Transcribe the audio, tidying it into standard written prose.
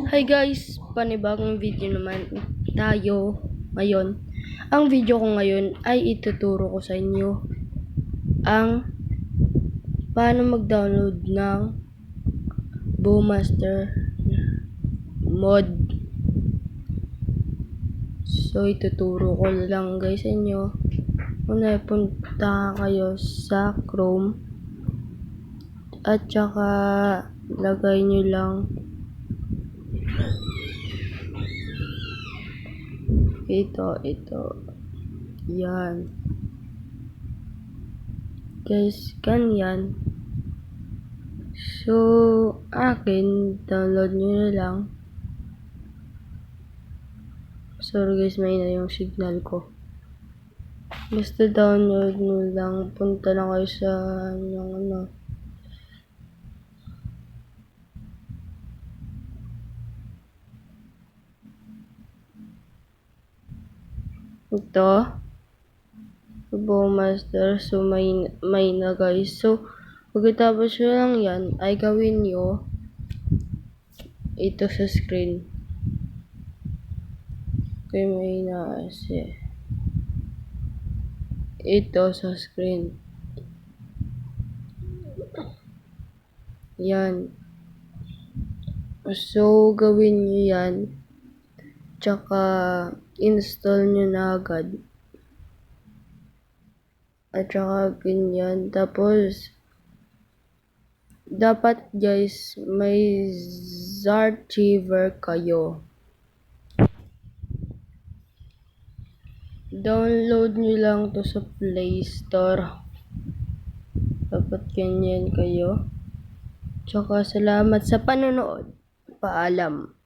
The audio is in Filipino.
Hi guys! Panibagong video naman tayo ngayon. Ang video ko ngayon ay ituturo ko sa inyo ang paano mag-download ng Bowmaster mod. So ituturo ko lang guys sa inyo. Una, punta kayo sa Chrome at saka lagay nyo lang ito yan guys, ganyan. So akin, download nyo na lang. Sorry guys, may na yung signal ko. Basta download nyo lang, punta na kayo sa ito Bowmaster. So may na guys. So pagkatapos nyo lang yan ay gawin nyo ito sa screen. Okay, may na kasi ito sa screen. Yan. So gawin nyo yan, tsaka install nyo na agad. At saka ganyan. Tapos dapat guys may Zarchiver kayo. Download nyo lang to sa Play Store. Dapat ganyan kayo. Tsaka salamat sa panonood. Paalam.